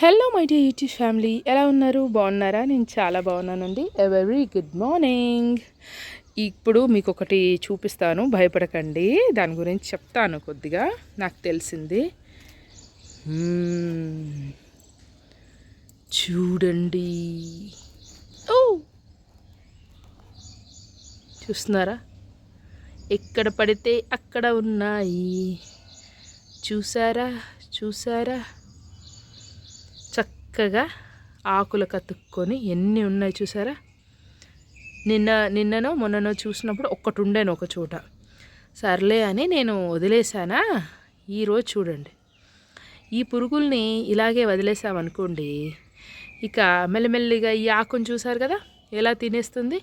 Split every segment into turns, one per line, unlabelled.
Hello my dear YouTube family, ఎలా ఉన్నారు? బాగున్నారా? నేను చాలా బాగున్నానండి. A very good morning. ఇప్పుడు మీకు ఒకటి చూపిస్తాను, భయపడకండి. దాని గురించి చెప్తాను కొద్దిగా నాకు తెలిసింది. చూడండి, ఓ చూస్తున్నారా? ఎక్కడ పడితే అక్కడ ఉన్నాయి. చూసారా? చక్కగా ఆకులు కతుక్కొని ఎన్ని ఉన్నాయి చూసారా? నిన్ననో మొన్ననో చూసినప్పుడు ఒక్కటి ఉండేను ఒక చోట. సర్లే అని నేను వదిలేసానా. ఈరోజు చూడండి, ఈ పురుగుల్ని ఇలాగే వదిలేసామనుకోండి, ఇక మెల్లమెల్లిగా ఈ ఆకుని చూసారు కదా ఎలా తినేస్తుంది.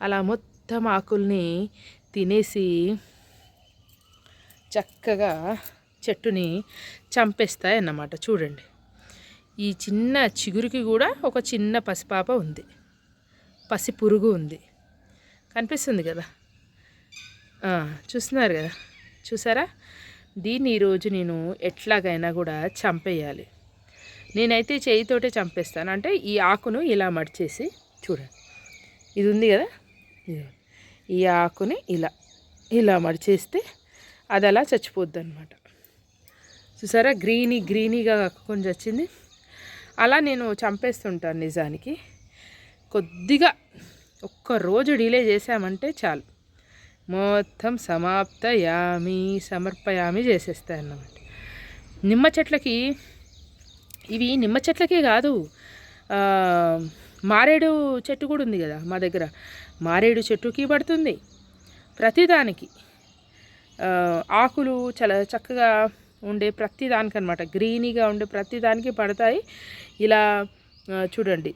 అలా మొత్తం ఆకుల్ని తినేసి చక్కగా చెట్టుని చంపేస్తాయి అన్నమాట. చూడండి, ఈ చిన్న చిగురికి కూడా ఒక చిన్న పసిపాప ఉంది, పసి పురుగు ఉంది, కనిపిస్తుంది కదా, చూస్తున్నారు కదా, చూసారా? దీన్ని ఈరోజు నేను ఎట్లాగైనా కూడా చంపేయాలి. నేనైతే చేయితోటే చంపేస్తాను. అంటే ఈ ఆకును ఇలా మడిచేసి చూడండి, ఇది ఉంది కదా, ఈ ఆకుని ఇలా మడిచేస్తే అది అలా చచ్చిపోద్ది అనమాట. చూసారా? గ్రీనీగా కొంచెం వచ్చింది. అలా నేను చంపేస్తుంటాను. నిజానికి కొద్దిగా ఒక్కరోజు డిలే చేసామంటే చాలు, మొత్తం సమర్పయామి చేసేస్తాయి అన్నమాట. నిమ్మ చెట్లకి, ఇవి నిమ్మ చెట్లకే కాదు, మారేడు చెట్టు కూడా ఉంది కదా మా దగ్గర. మారేడు చెట్టుకి పడుతుంది, ప్రతిదానికి ఆకులు చాలా చక్కగా ఉండే ప్రతిదానికి అనమాట, గ్రీనీగా ఉండే ప్రతిదానికి పడతాయి. ఇలా చూడండి,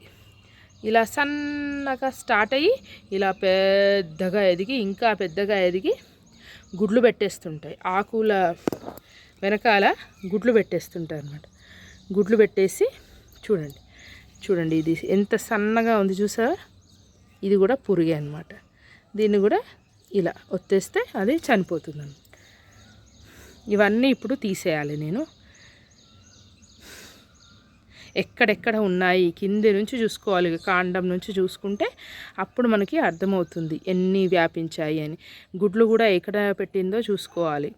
ఇలా సన్నగా స్టార్ట్ అయ్యి ఇలా పెద్దగా ఎదిగి, ఇంకా పెద్దగా ఎదిగి గుడ్లు పెట్టేస్తుంటాయి. ఆకుల వెనకాల గుడ్లు పెట్టేస్తుంటాయి అన్నమాట. గుడ్లు పెట్టేసి చూడండి ఇది ఎంత సన్నగా ఉంది చూసారా? ఇది కూడా పురుగే అన్నమాట. దీన్ని కూడా ఇలా ఒత్తేస్తే అది చనిపోతుంది అన్నమాట. ఇవన్నీ ఇప్పుడు తీసేయాలి నేను. ఎక్కడెక్కడ ఉన్నాయి కింది నుంచి చూసుకోవాలి, కాండం నుంచి చూసుకుంటే అప్పుడు మనకి అర్థమవుతుంది ఎన్ని వ్యాపించాయి అని. గుడ్లు కూడా ఎక్కడ పెట్టిందో చూసుకోవాలి.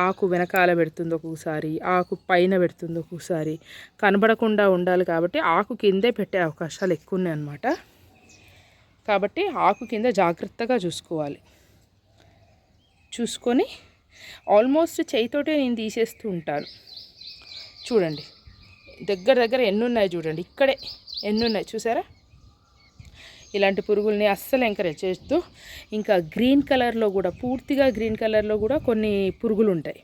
ఆకు వెనకాల పెడుతుంది ఒక్కొక్కసారి, ఆకు పైన పెడుతుంది ఒక్కొక్కసారి. కనబడకుండా ఉండాలి కాబట్టి ఆకు కిందే పెట్టే అవకాశాలు ఎక్కువ ఉన్నాయి అన్నమాట. కాబట్టి ఆకు కింద జాగ్రత్తగా చూసుకొని ఆల్మోస్ట్ చేయితోటే నేను తీసేస్తూ ఉంటాను. చూడండి, దగ్గర ఎన్ని ఉన్నాయి చూడండి, ఇక్కడే ఎన్ని ఉన్నాయి చూసారా? ఇలాంటి పురుగుల్ని అస్సలు ఎంకరేజ్ చేస్తూ, ఇంకా గ్రీన్ కలర్లో కూడా, పూర్తిగా గ్రీన్ కలర్లో కూడా కొన్ని పురుగులు ఉంటాయి.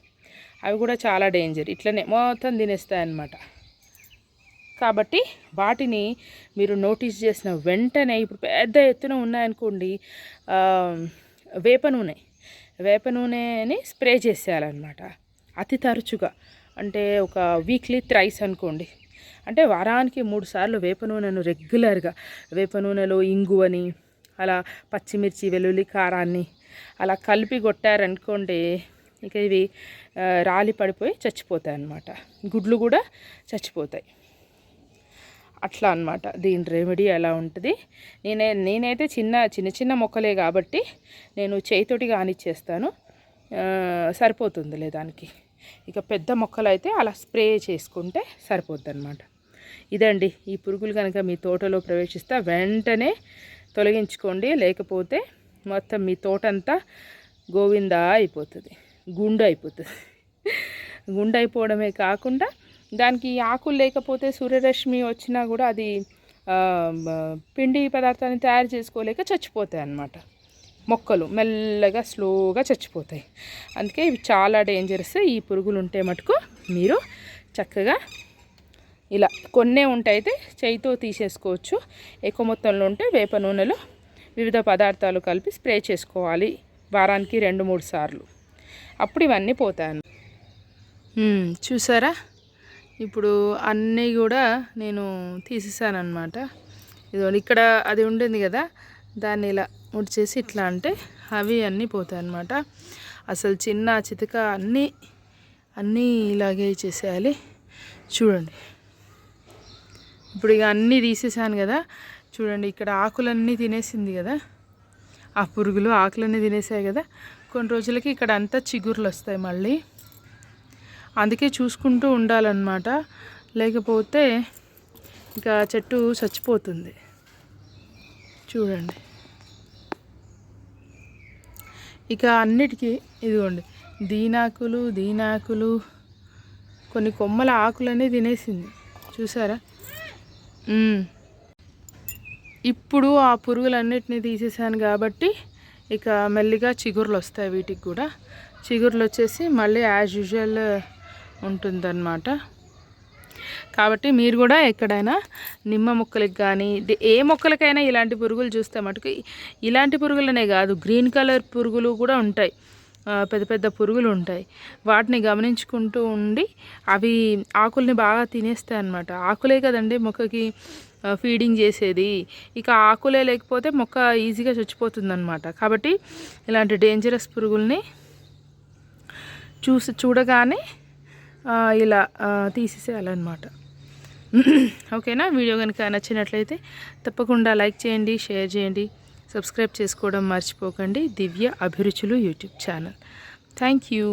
అవి కూడా చాలా డేంజర్, ఇట్లనే మొత్తం తినేస్తాయి అన్నమాట. కాబట్టి వాటిని మీరు నోటీస్ చేసిన వెంటనే, ఇప్పుడు పెద్ద ఎత్తున ఉన్నాయనుకోండి, వేప నూనెని స్ప్రే చేసేయాలన్నమాట. అతి తరచుగా, అంటే ఒక వీక్లీ థ్రైస్ అనుకోండి, అంటే వారానికి 3 సార్లు వేప నూనెను రెగ్యులర్గా, వేప నూనెలో ఇంగువని, అలా పచ్చిమిర్చి, వెల్లుల్లి కారాన్ని అలా కలిపి కొట్టారనుకోండి, ఇక ఇవి రాలి పడిపోయి చచ్చిపోతాయి అన్నమాట. గుడ్లు కూడా చచ్చిపోతాయి. అట్లా అన్నమాట దీని రెమెడీ ఎలా ఉంటుంది. నేనైతే చిన్న మొక్కలే కాబట్టి నేను చేయితోటి కానిచ్చేస్తాను, సరిపోతుందిలే దానికి. ఇక పెద్ద మొక్కలు అయితే అలా స్ప్రే చేసుకుంటే సరిపోద్ది అనమాట. ఇదండి, ఈ పురుగులు కనుక మీ తోటలో ప్రవేశిస్తే వెంటనే తొలగించుకోండి, లేకపోతే మొత్తం మీ తోటంతా గోవిందా అయిపోతుంది, గుండు అయిపోవడమే కాకుండా దానికి ఆకులు లేకపోతే సూర్యరశ్మి వచ్చినా కూడా అది పిండి పదార్థాన్ని తయారు చేసుకోలేక చచ్చిపోతాయి అన్నమాట. మొక్కలు మెల్లగా స్లోగా చచ్చిపోతాయి. అందుకే ఇవి చాలా డేంజరస్. ఈ పురుగులు ఉంటే మటుకు మీరు చక్కగా ఇలా కొన్నే ఉంటాయి, అయితే చేయితో తీసేసుకోవచ్చు. ఎక్కువ మొత్తంలో ఉంటే వేప నూనెలో వివిధ పదార్థాలు కలిపి స్ప్రే చేసుకోవాలి వారానికి 2-3 సార్లు. అప్పుడు ఇవన్నీ పోతాయి. చూసారా? ఇప్పుడు అన్నీ కూడా నేను తీసేసానమాట. ఇదిగోండి, ఇక్కడ అది ఉండింది కదా, దాన్ని ఇలా ముడిచేసి ఇట్లా అంటే అవి అన్నీ పోతాయి అన్నమాట. అసలు చిన్న చితక అన్నీ ఇలాగే చేసేయాలి. చూడండి, ఇప్పుడు ఇక అన్నీ తీసేసాను కదా, చూడండి ఇక్కడ ఆకులన్నీ తినేసింది కదా, ఆ పురుగులు ఆకులన్నీ తినేసాయి కదా, కొన్ని రోజులకి ఇక్కడ అంతా చిగుర్లు వస్తాయి మళ్ళీ. అందుకే చూసుకుంటూ ఉండాలన్నమాట, లేకపోతే ఇంకా చెట్టు చచ్చిపోతుంది. చూడండి ఇక అన్నిటికీ ఇదిగోండి దీనాకులు కొన్ని కొమ్మల ఆకులన్నీ తినేసింది చూసారా. ఇప్పుడు ఆ పురుగులన్నిటినీ తీసేసాను కాబట్టి ఇక మెల్లిగా చిగుర్లు వస్తాయి, వీటికి కూడా చిగుర్లు వచ్చేసి మళ్ళీ యాజ్ యూజువల్ ఉంటుందన్నమాట. కాబట్టి మీరు కూడా ఎక్కడైనా నిమ్మ మొక్కలకి కానీ ఏ మొక్కలకైనా ఇలాంటి పురుగులు చూస్తే మటుకు, ఇలాంటి పురుగులనే కాదు గ్రీన్ కలర్ పురుగులు కూడా ఉంటాయి, పెద్ద పెద్ద పురుగులు ఉంటాయి. వాటిని గమనించుకుంటూ ఉండి అవి ఆకుల్ని బాగా తినేస్తాయి అన్నమాట. ఆకులే కదండి మొక్కకి ఫీడింగ్ చేసేది, ఇక ఆకులే లేకపోతే మొక్క ఈజీగా చచ్చిపోతుందన్నమాట. కాబట్టి ఇలాంటి డేంజరస్ పురుగుల్ని చూడగానే ఇలా తీసేసేయాలన్నమాట. ఓకేనా. వీడియో కనుక నచ్చినట్లయితే తప్పకుండా లైక్ చేయండి, షేర్ చేయండి, సబ్స్క్రైబ్ చేసుకోవడం మర్చిపోకండి. దివ్య అభిరుచులు యూట్యూబ్ ఛానల్. Thank you.